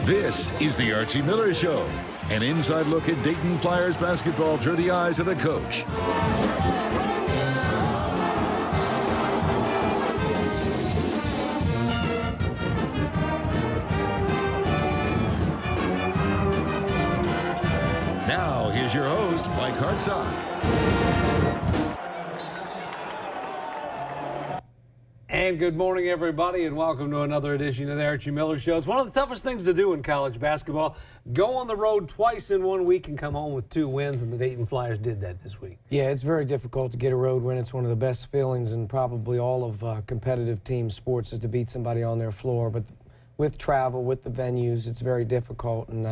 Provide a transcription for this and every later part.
This is the Archie Miller Show, an inside look at Dayton Flyers basketball through the eyes of the coach. Now, here's your host, Mike Hartsock. And good morning, everybody, and welcome to another edition of the Archie Miller Show. It's one of the toughest things to do in college basketball. Go on the road twice in 1 week and come home with 2 wins, and the Dayton Flyers did that this week. Yeah, it's very difficult to get a road win. It's one of the best feelings in probably all of competitive team sports is to beat somebody on their floor. But with travel, with the venues, it's very difficult. And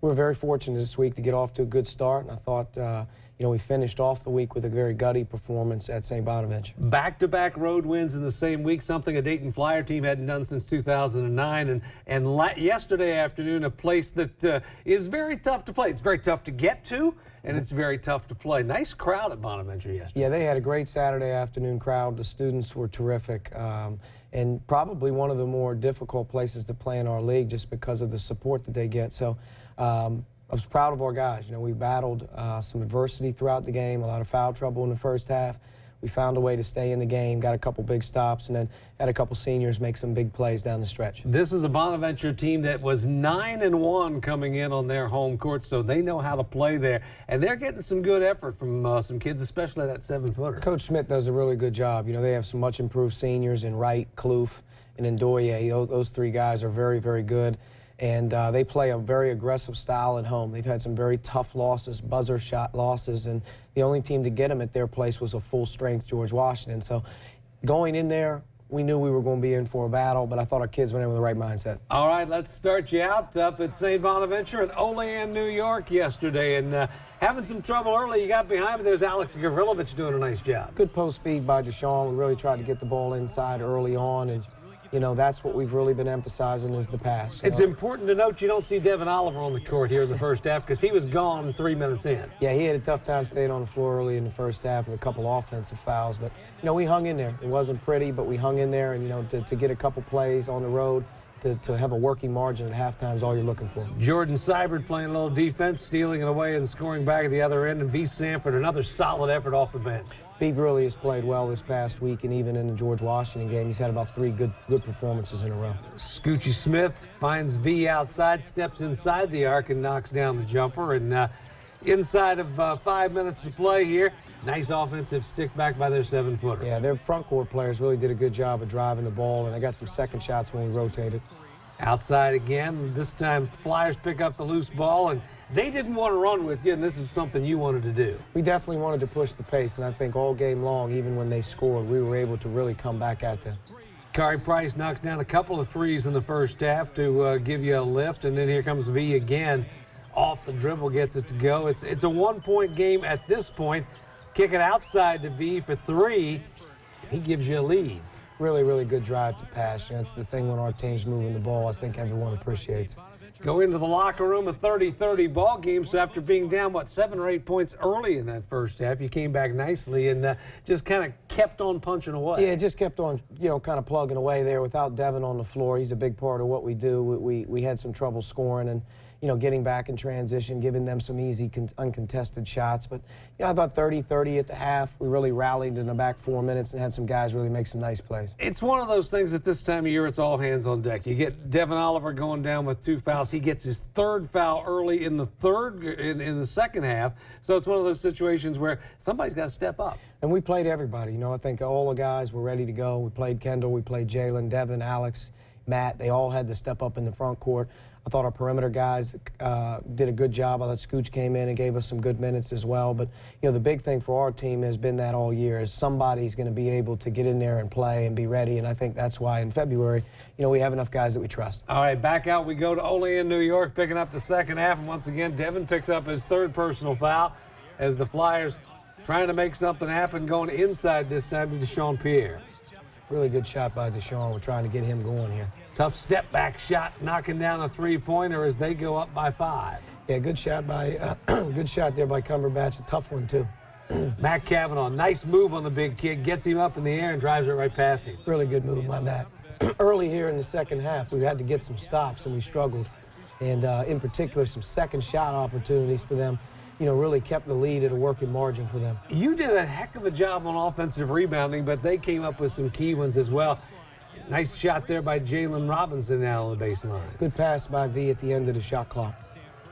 we were very fortunate this week to get off to a good start. And I thought, we finished off the week with a very gutty performance at St. Bonaventure. Back-to-back road wins in the same week, something a Dayton Flyer team hadn't done since 2009. And yesterday afternoon, a place that is very tough to play. It's very tough to get to, and it's very tough to play. Nice crowd at Bonaventure yesterday. Yeah, they had a great Saturday afternoon crowd. The students were terrific. And probably one of the more difficult places to play in our league just because of the support that they get. So I was proud of our guys. We battled some adversity throughout the game, a lot of foul trouble in the first half. We found a way to stay in the game, got a couple big stops, and then had a couple seniors make some big plays down the stretch. This is a Bonaventure team that was 9-1 coming in on their home court, so they know how to play there. And they're getting some good effort from some kids, especially that 7-footer. Coach Smith does a really good job. They have some much improved seniors in Wright, Kloof, and Ndoye. Those 3 guys are very, very good. And they play a very aggressive style at home. They've had some very tough losses, buzzer shot losses, and the only team to get them at their place was a full-strength George Washington. So going in there, we knew we were going to be in for a battle, but I thought our kids went in with the right mindset. All right, let's start you out up at St. Bonaventure at Olean, New York yesterday. And having some trouble early, you got behind, but there's Alex Gavrilovich doing a nice job. Good post feed by Deshaun. We really tried to get the ball inside early on, and that's what we've really been emphasizing is the pass. It's important to note you don't see Devin Oliver on the court here in the first half because he was gone 3 minutes in. Yeah, he had a tough time staying on the floor early in the first half with a couple offensive fouls. But, we hung in there. It wasn't pretty, but we hung in there. And, to get a couple plays on the road, to have a working margin at halftime is all you're looking for. Jordan Seibert playing a little defense, stealing it away and scoring back at the other end. And V. Sanford, another solid effort off the bench. V really has played well this past week, and even in the George Washington game, he's had about 3 good performances in a row. Scoochie Smith finds V outside, steps inside the arc, and knocks down the jumper. And inside of 5 minutes to play here, nice offensive stick back by their 7-footer. Yeah, their front court players really did a good job of driving the ball, and they got some second shots when we rotated. Outside again, this time Flyers pick up the loose ball, and they didn't want to run with you, and this is something you wanted to do. We definitely wanted to push the pace, and I think all game long, even when they scored, we were able to really come back at them. Kari Price knocks down a couple of threes in the first half to give you a lift, and then here comes V again. Off the dribble, gets it to go. It's a 1-point game at this point. Kick it outside to V for 3. He gives you a lead. Really, really good drive to pass. That's the thing when our team's moving the ball, I think everyone appreciates. Go into the locker room, a 30-30 ball game. So after being down, 7 or 8 points early in that first half, you came back nicely and just kind of kept on punching away. Yeah, just kept on, kind of plugging away there without Devin on the floor. He's a big part of what we do. We had some trouble scoring and, getting back in transition, giving them some easy, uncontested shots. But, I thought 30-30 at the half. We really rallied in the back 4 minutes and had some guys really make some nice plays. It's one of those things at this time of year, it's all hands on deck. You get Devin Oliver going down with 2 fouls. He gets his 3rd foul early in the second half. So it's one of those situations where somebody's got to step up. And we played everybody. I think all the guys were ready to go. We played Kendall, we played Jalen, Devin, Alex, Matt. They all had to step up in the front court. I thought our perimeter guys did a good job. I thought Scooch came in and gave us some good minutes as well. But, the big thing for our team has been that all year is somebody's going to be able to get in there and play and be ready. And I think that's why in February, we have enough guys that we trust. All right, back out we go to Olean, New York, picking up the second half. And once again, Devin picks up his 3rd personal foul as the Flyers trying to make something happen, going inside this time to Deshaun Pierre. Really good shot by Deshaun. We're trying to get him going here. Tough step-back shot, knocking down a 3-pointer as they go up by 5. Yeah, good shot there by Cumberbatch. A tough one, too. Matt Cavanaugh, nice move on the big kid, gets him up in the air and drives it right past him. Really good move by Matt. Early here in the second half, we had to get some stops, and we struggled. and in particular some second shot opportunities for them, you know, really kept the lead at a working margin for them. You did a heck of a job on offensive rebounding, but they came up with some key ones as well. Nice shot there by Jalen Robinson out on the baseline. Good pass by V at the end of the shot clock.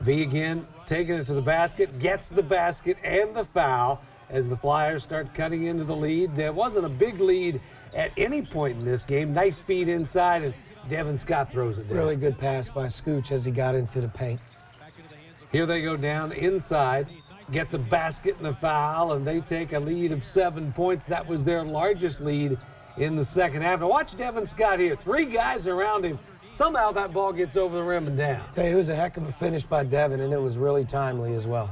V again, taking it to the basket, gets the basket and the foul as the Flyers start cutting into the lead. There wasn't a big lead at any point in this game. Nice speed inside, and Devin Scott throws it down. Really good pass by Scooch as he got into the paint. Here they go down inside, get the basket and the foul, and they take a lead of 7 points. That was their largest lead in the second half. Now watch Devin Scott here. 3 guys around him. Somehow that ball gets over the rim and down. Tell you, it was a heck of a finish by Devin, and it was really timely as well.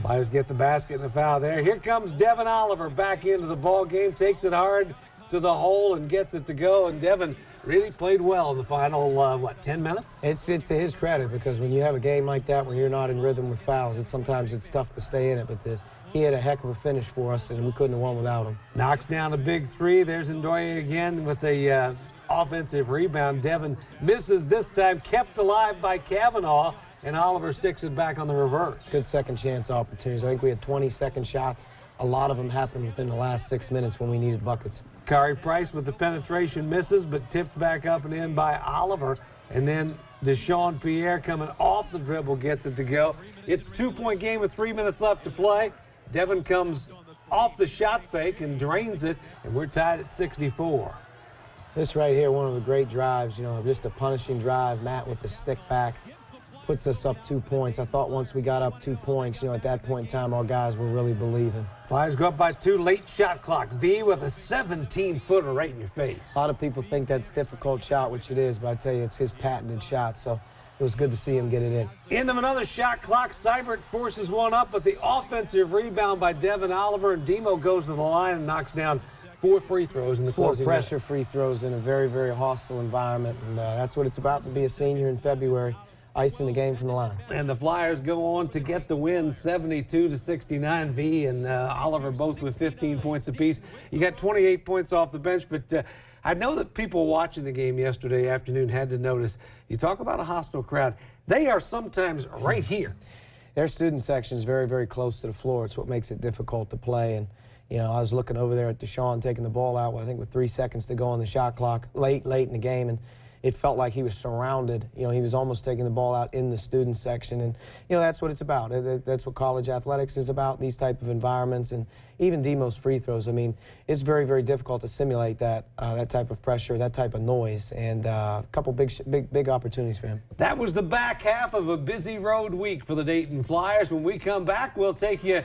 Flyers get the basket and the foul there. Here comes Devin Oliver back into the ball game, takes it hard to the hole and gets it to go. And Devin really played well in the final, 10 minutes? It's to his credit, because when you have a game like that where you're not in rhythm with fouls, sometimes it's tough to stay in it. But he had a heck of a finish for us, and we couldn't have won without him. Knocks down a big 3. There's Ndoye again with the offensive rebound. Devin misses this time, kept alive by Kavanaugh, and Oliver sticks it back on the reverse. Good second chance opportunities. I think we had 20 second shots. A lot of them happened within the last 6 minutes when we needed buckets. Kari Price with the penetration misses, but tipped back up and in by Oliver. And then Deshaun Pierre coming off the dribble gets it to go. It's a 2-point game with 3 minutes left to play. Devin comes off the shot fake and drains it, and we're tied at 64. This right here, one of the great drives, you know, just a punishing drive. Matt with the stick back puts us up 2 points. I thought once we got up 2 points, you know, at that point in time, our guys were really believing. Flyers go up by 2, late shot clock. V with a 17-footer right in your face. A lot of people think that's a difficult shot, which it is, but I tell you, it's his patented shot, so it was good to see him get it in. End of another shot clock. Seibert forces one up, but the offensive rebound by Devin Oliver, and Demo goes to the line and knocks down 4 free throws in the 4 closing pressure minutes. free throws in a very, very hostile environment, and that's what it's about to be a senior in February, icing the game from the line. And the Flyers go on to get the win, 72-69. V and Oliver both with 15 points apiece. You got 28 points off the bench, but I know that people watching the game yesterday afternoon had to notice, you talk about a hostile crowd, they are sometimes right here. Their student section is very, very close to the floor. It's what makes it difficult to play. And, you know, I was looking over there at Deshaun taking the ball out, I think with 3 seconds to go on the shot clock, late in the game, and it felt like he was surrounded. You know, he was almost taking the ball out in the student section. And, you know, that's what it's about. That's what college athletics is about, these type of environments. And even Demo's free throws, I mean, it's very, very difficult to simulate that type of pressure, that type of noise. And a couple big opportunities for him. That was the back half of a busy road week for the Dayton Flyers. When we come back, we'll take you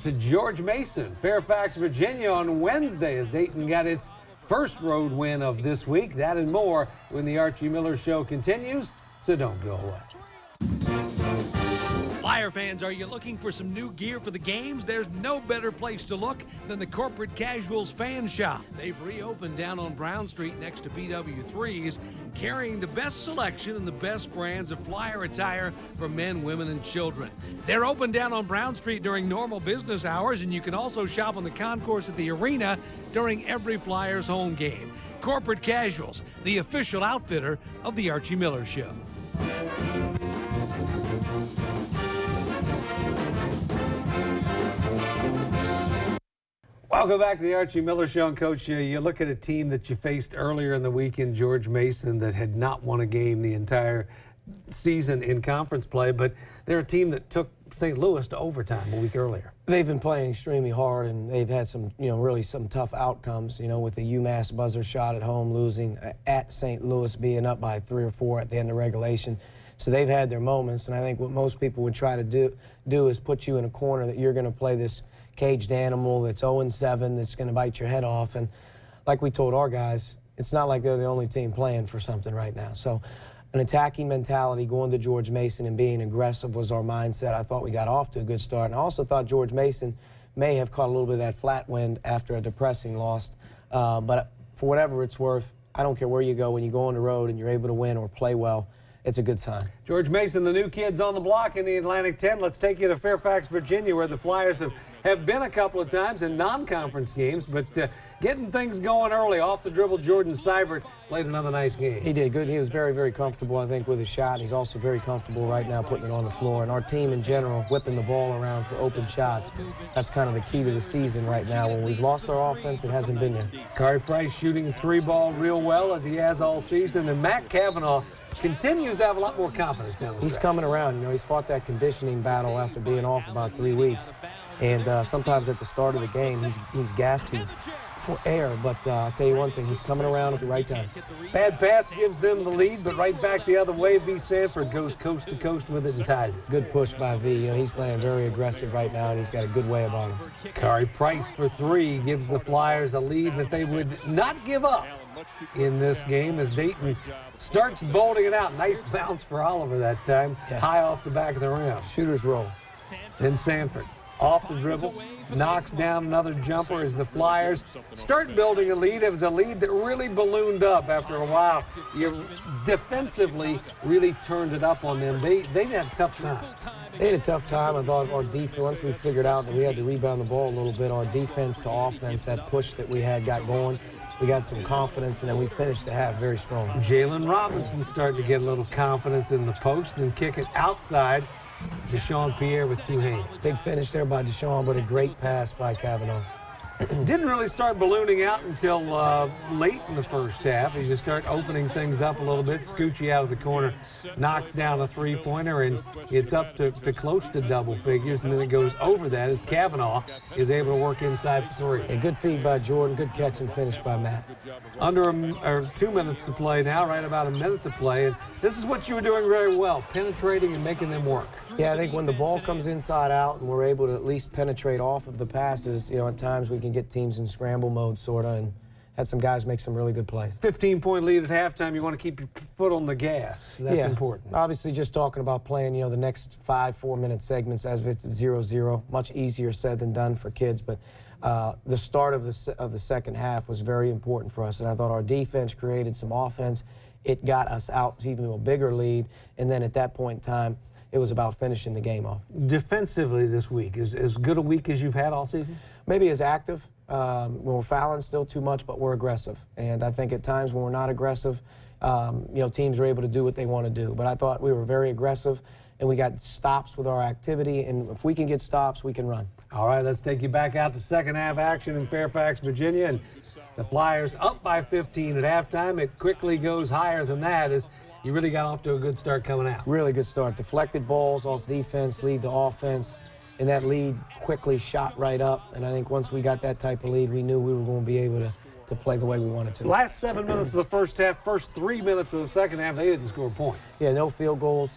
to George Mason, Fairfax, Virginia on Wednesday as Dayton got its first road win of this week. That and more when the Archie Miller Show continues, so don't go away. Flyer fans, are you looking for some new gear for the games? There's no better place to look than the Corporate Casuals Fan Shop. They've reopened down on Brown Street next to BW3's, carrying the best selection and the best brands of Flyer attire for men, women, and children. They're open down on Brown Street during normal business hours, and you can also shop on the concourse at the arena during every Flyers home game. Corporate Casuals, the official outfitter of the Archie Miller Show. Welcome back to the Archie Miller Show. And Coach, you look at a team that you faced earlier in the week in George Mason that had not won a game the entire season in conference play, but they're a team that took St. Louis to overtime a week earlier. They've been playing extremely hard, and they've had some, you know, really some tough outcomes, you know, with the UMass buzzer shot at home, losing at St. Louis, being up by 3 or 4 at the end of regulation. So they've had their moments, and I think what most people would try to do is put you in a corner that you're going to play this caged animal that's 0-7 that's going to bite your head off. And like we told our guys, it's not like they're the only team playing for something right now. So an attacking mentality, going to George Mason and being aggressive was our mindset. I thought we got off to a good start. And I also thought George Mason may have caught a little bit of that flat wind after a depressing loss. But for whatever it's worth, I don't care where you go. When you go on the road and you're able to win or play well, it's a good sign. George Mason, the new kids on the block in the Atlantic 10. Let's take you to Fairfax, Virginia, where the Flyers have have been a couple of times in non-conference games, but getting things going early. Off the dribble, Jordan Seibert played another nice game. He did good. He was very, very comfortable, I think, with his shot. He's also very comfortable right now putting it on the floor. And our team in general, whipping the ball around for open shots, that's kind of the key to the season right now. When we've lost our offense, it hasn't been there. Kari Price shooting three ball real well, as he has all season. And Matt Cavanaugh continues to have a lot more confidence down the stretch. He's coming around. You know, he's fought that conditioning battle after being off about 3 weeks. And sometimes at the start of the game, he's gasping for air. But I'll tell you one thing, he's coming around at the right time. Bad pass gives them the lead, but right back the other way, V. Sanford goes coast to coast with it and ties it. Good push by V. You know, he's playing very aggressive right now, and he's got a good way about him. Kari Price for three gives the Flyers a lead that they would not give up in this game as Dayton starts bolting it out. Nice bounce for Oliver that time, high off the back of the rim. Shooter's roll. Then Sanford off the dribble, knocks down another jumper as the Flyers start building a lead. It was a lead that really ballooned up after a while. You defensively really turned it up on them. They had a tough time. They had a tough time. I thought our defense, once we figured out that we had to rebound the ball a little bit, our defense to offense, that push that we had got going. We got some confidence, and then we finished the half very strong. Jalen Robinson starting to get a little confidence in the post and kick it outside. Deshaun Pierre with two hands. Big finish there by Deshaun, but a great pass by Cavanaugh. Didn't really start ballooning out until late in the first half. He just started opening things up a little bit. Scucci out of the corner knocks down a three-pointer, and it's up to close to double figures, and then it goes over that as Cavanaugh is able to work inside for three. A good feed by Jordan, good catch and finish by Matt. Under 2 minutes to play now, right about a minute to play, and this is what you were doing very well, penetrating and making them work. Yeah, I think when the ball comes inside out and we're able to at least penetrate off of the passes, you know, at times we can get teams in scramble mode, sort of, and had some guys make some really good plays. 15-point lead at halftime. You want to keep your foot on the gas. That's important. Obviously, just talking about playing, you know, the next 5 4-minute segments as if it's 0-0, much easier said than done for kids. But the start of the second half was very important for us, and I thought our defense created some offense. It got us out to even a bigger lead, and then at that point in time, it was about finishing the game off. Defensively this week, is as good a week as you've had all season? Maybe as active. When we're fouling still too much, but we're aggressive. And I think at times when we're not aggressive, you know, teams are able to do what they want to do. But I thought we were very aggressive, and we got stops with our activity. And if we can get stops, we can run. All right, let's take you back out to second half action in Fairfax, Virginia. And the Flyers up by 15 at halftime. It quickly goes higher than that as you really got off to a good start coming out. Really good start. Deflected balls off defense, lead to offense. And that lead quickly shot right up. And I think once we got that type of lead, we knew we were going to be able to play the way we wanted to. Last 7 minutes of the first half, first 3 minutes of the second half, they didn't score a point. Yeah, no field goals.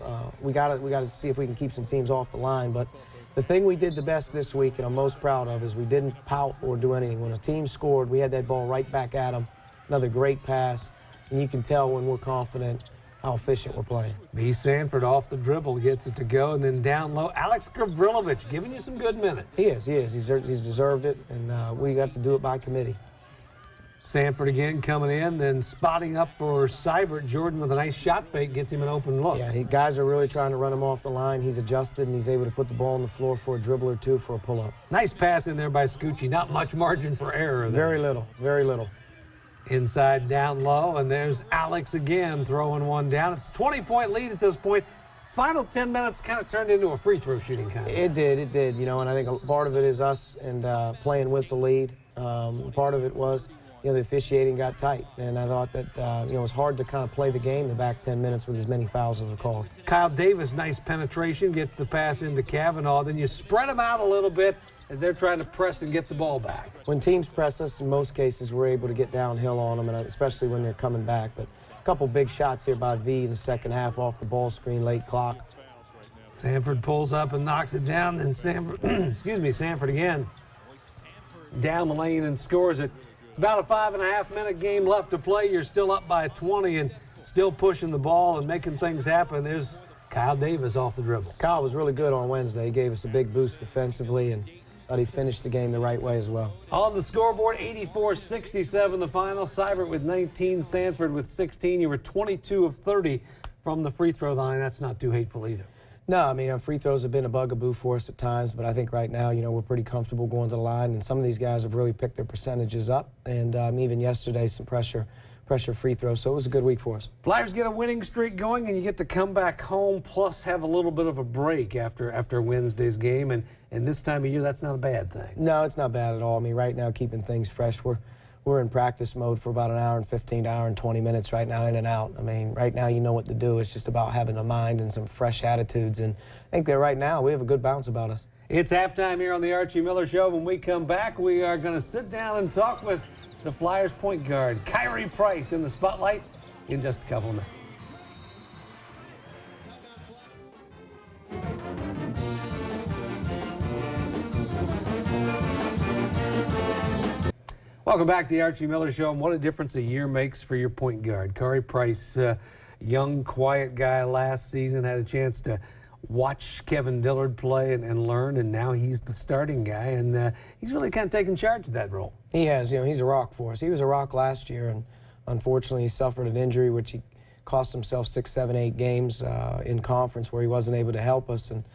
We got to see if we can keep some teams off the line. But the thing we did the best this week, and I'm most proud of, is we didn't pout or do anything. When a team scored, we had that ball right back at them. Another great pass. And you can tell when we're confident how efficient we're playing. B. Sanford off the dribble gets it to go, and then down low, Alex Gavrilovic giving you some good minutes. He is. He's deserved it, and we got to do it by committee. Sanford again coming in, then spotting up for Seibert. Jordan with a nice shot fake gets him an open look. Yeah, guys are really trying to run him off the line. He's adjusted, and he's able to put the ball on the floor for a dribble or two for a pull-up. Nice pass in there by Scucci. Not much margin for error there. Very little, very little. Inside down low, and there's Alex again throwing one down. It's a 20-point lead at this point. Final 10 minutes kind of turned into a free throw shooting kind of. It did, you know, and I think part of it is us and playing with the lead. Part of it was, you know, the officiating got tight, and I thought that, you know, it was hard to kind of play the game the back 10 minutes with as many fouls as are called. Kyle Davis, nice penetration, gets the pass into Cavanaugh. Then you spread them out a little bit as they're trying to press and get the ball back. When teams press us, in most cases, we're able to get downhill on them, and especially when they're coming back. But a couple big shots here by V in the second half off the ball screen, late clock. Sanford pulls up and knocks it down, then Sanford, Sanford again, down the lane and scores it. It's about a 5.5-minute game left to play. You're still up by 20 and still pushing the ball and making things happen. There's Kyle Davis off the dribble. Kyle was really good on Wednesday. He gave us a big boost defensively, and thought he finished the game the right way as well. On the scoreboard, 84-67 the final. Seibert with 19, Sanford with 16. You were 22 of 30 from the free throw line. That's not too hateful either. No, I mean, free throws have been a bugaboo for us at times, but I think right now, we're pretty comfortable going to the line, and some of these guys have really picked their percentages up, and even yesterday, some pressure free throws, so it was a good week for us. Flyers get a winning streak going, and you get to come back home, plus have a little bit of a break after Wednesday's game, and this time of year, that's not a bad thing. No, it's not bad at all. I mean, right now, keeping things fresh, we're in practice mode for about an hour and 15 to hour and 20 minutes right now, in and out. I mean, right now you know what to do. It's just about having a mind and some fresh attitudes, and I think that right now we have a good bounce about us. It's halftime here on the Archie Miller Show. When we come back, we are going to sit down and talk with the Flyers point guard, Kyrie Price, in the spotlight in just a couple of minutes. Welcome back to the Archie Miller Show, and what a difference a year makes for your point guard. Kyrie Price, young, quiet guy last season, had a chance to watch Kevin Dillard play and learn, and now he's the starting guy, and he's really kind of taken charge of that role. He has. He's a rock for us. He was a rock last year, and unfortunately he suffered an injury which he cost himself 6, 7, 8 games in conference where he wasn't able to help us. And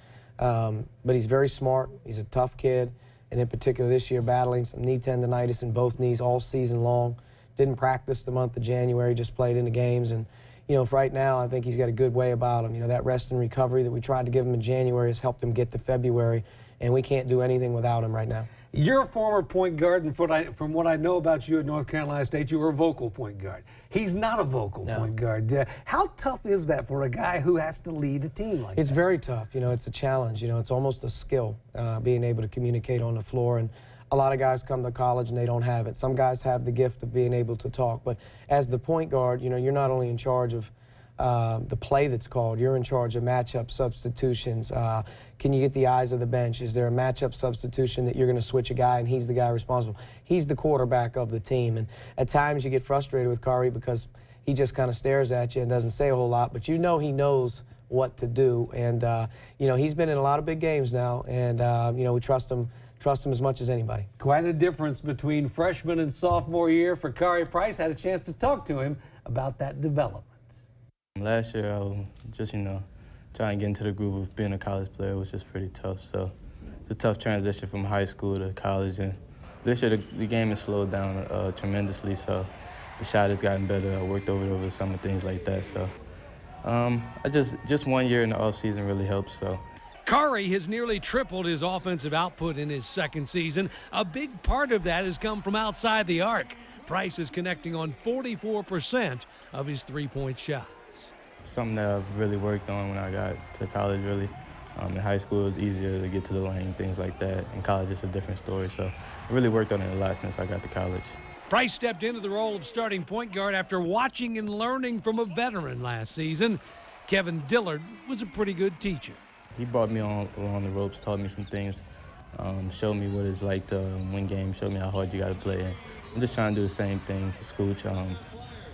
but he's very smart. He's a tough kid, and in particular this year battling some knee tendonitis in both knees all season long. Didn't practice the month of January, just played in the games. And for right now, I think he's got a good way about him. That rest and recovery that we tried to give him in January has helped him get to February, and we can't do anything without him right now. You're a former point guard, and from what I know about you at North Carolina State, you were a vocal point guard. He's not a vocal point guard. How tough is that for a guy who has to lead a team like that? It's very tough. It's a challenge. It's almost a skill, being able to communicate on the floor. And a lot of guys come to college and they don't have it. Some guys have the gift of being able to talk. But as the point guard, you're not only in charge of the play that's called, you're in charge of matchup substitutions. Can you get the eyes of the bench? Is there a matchup substitution that you're going to switch a guy and he's the guy responsible? He's the quarterback of the team. And at times you get frustrated with Kyrie because he just kind of stares at you and doesn't say a whole lot, but he knows what to do. And he's been in a lot of big games now, and we trust him as much as anybody. Quite a difference between freshman and sophomore year for Kyrie Price. Had a chance to talk to him about that development. Last year, I was just, trying to get into the groove of being a college player was just pretty tough. So it's a tough transition from high school to college. And this year, the game has slowed down tremendously. So the shot has gotten better. I worked over the summer, things like that. So I just 1 year in the offseason really helps. So. Kyrie has nearly tripled his offensive output in his second season. A big part of that has come from outside the arc. Price is connecting on 44% of his three-point shots. Something that I've really worked on when I got to college, really. In high school, it was easier to get to the lane, things like that. In college, it's a different story. So I really worked on it a lot since I got to college. Price stepped into the role of starting point guard after watching and learning from a veteran last season. Kevin Dillard was a pretty good teacher. He brought me on along the ropes, taught me some things, showed me what it's like to win games, showed me how hard you got to play. And I'm just trying to do the same thing for Scooch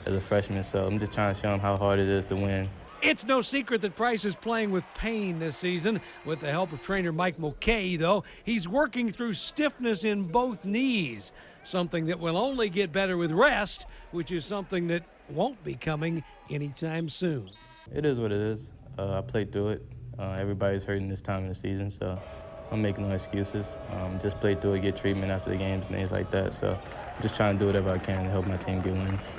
as a freshman, so I'm just trying to show him how hard it is to win. It's no secret that Price is playing with pain this season. With the help of trainer Mike Mulcahy, though, he's working through stiffness in both knees, something that will only get better with rest, which is something that won't be coming anytime soon. It is what it is. I played through it. Everybody's hurting this time of the season, so I'm making no excuses. Just play through it, get treatment after the games and things like that. So I'm just trying to do whatever I can to help my team get wins.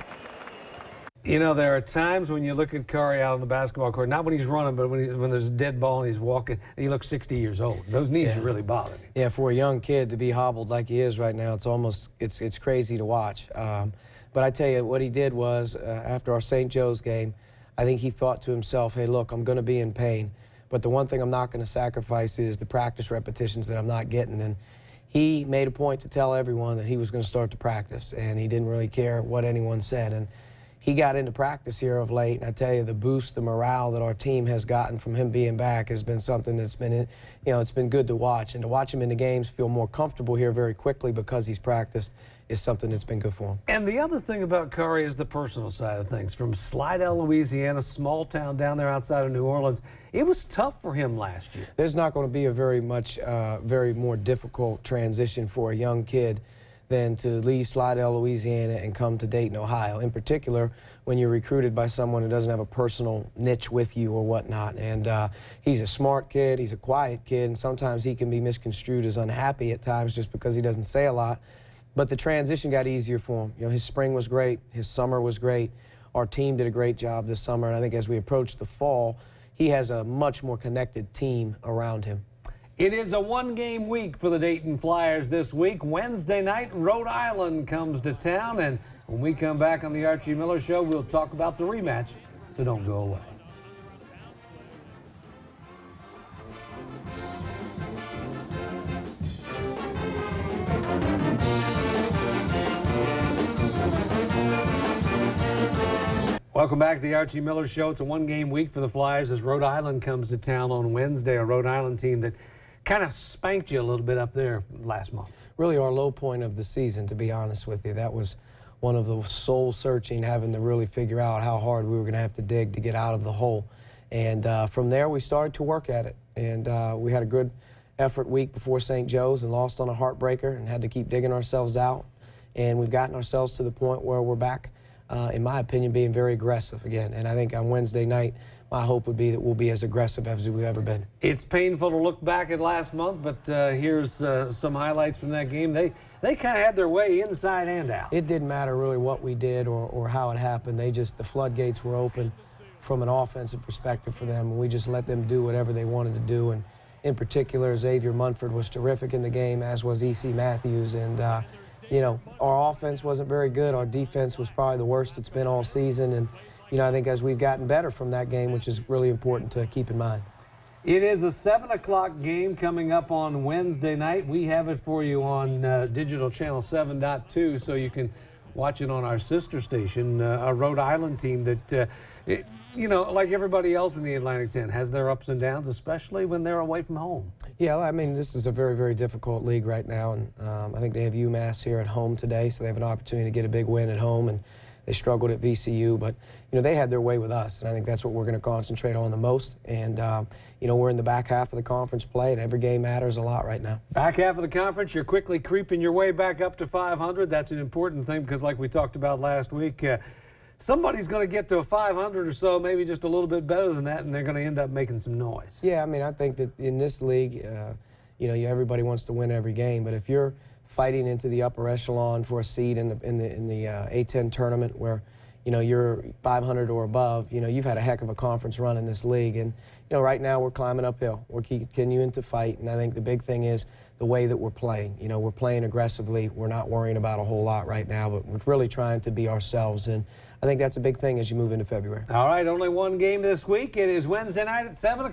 There are times when you look at Kyrie out on the basketball court, not when he's running, but when there's a dead ball and he's walking, and he looks 60 years old. Those knees are really bothering him. Yeah, for a young kid to be hobbled like he is right now, it's crazy to watch. But I tell you, what he did was, after our St. Joe's game, I think he thought to himself, hey, look, I'm going to be in pain, but the one thing I'm not going to sacrifice is the practice repetitions that I'm not getting. And he made a point to tell everyone that he was going to start to practice, and he didn't really care what anyone said. And he got into practice here of late, and I tell you, the boost, the morale that our team has gotten from him being back has been something that's been, it's been good to watch. And to watch him in the games feel more comfortable here very quickly because he's practiced is something that's been good for him. And the other thing about Kyrie is the personal side of things. From Slidell, Louisiana, small town down there outside of New Orleans, it was tough for him last year. There's not going to be a very more difficult transition for a young kid than to leave Slidell, Louisiana, and come to Dayton, Ohio. In particular, when you're recruited by someone who doesn't have a personal niche with you or whatnot. And he's a smart kid, he's a quiet kid, and sometimes he can be misconstrued as unhappy at times just because he doesn't say a lot. But the transition got easier for him. You know, his spring was great, his summer was great. Our team did a great job this summer, and I think as we approach the fall, he has a much more connected team around him. It is a one-game week for the Dayton Flyers this week. Wednesday night, Rhode Island comes to town, and when we come back on the Archie Miller Show, we'll talk about the rematch, so don't go away. Welcome back to the Archie Miller Show. It's a one-game week for the Flyers as Rhode Island comes to town on Wednesday, a Rhode Island team that kind of spanked you a little bit up there last month. Really our low point of the season, to be honest with you. That was one of the soul-searching, having to really figure out how hard we were going to have to dig to get out of the hole. And from there, we started to work at it. And we had a good effort week before St. Joe's and lost on a heartbreaker and had to keep digging ourselves out. And we've gotten ourselves to the point where we're back, in my opinion, being very aggressive again. And I think on Wednesday night, my hope would be that we'll be as aggressive as we've ever been. It's painful to look back at last month, but here's some highlights from that game. They kind of had their way inside and out. It didn't matter really what we did or how it happened. The floodgates were open from an offensive perspective for them, and we just let them do whatever they wanted to do. And in particular, Xavier Munford was terrific in the game, as was E.C. Matthews. And you know, our offense wasn't very good. Our defense was probably the worst it's been all season. And you know, I think as we've gotten better from that game, which is really important to keep in mind. It is a 7 o'clock game coming up on Wednesday night. We have it for you on digital channel 7.2, so you can watch it on our sister station, a Rhode Island team that, you know, like everybody else in the Atlantic 10, has their ups and downs, especially when they're away from home. Yeah, I mean, this is a very, very difficult league right now, and I think they have UMass here at home today, so they have an opportunity to get a big win at home, and they struggled at VCU, but you know, they had their way with us, and I think that's what we're going to concentrate on the most. And you know, we're in the back half of the conference play, and every game matters a lot right now. Back half of the conference, you're quickly creeping your way back up to 500. That's an important thing because, like we talked about last week, somebody's going to get to a 500 or so, maybe just a little bit better than that, and they're going to end up making some noise. Yeah, I mean, I think that in this league, you know, everybody wants to win every game, but if you're fighting into the upper echelon for a seed in the A10 tournament where, you know, you're 500 or above, you know, you've had a heck of a conference run in this league. And, you know, right now we're climbing uphill. We're continuing to fight, and I think the big thing is the way that we're playing. You know, we're playing aggressively. We're not worrying about a whole lot right now, but we're really trying to be ourselves, and I think that's a big thing as you move into February. All right, only one game this week. It is Wednesday night at 7 o'clock.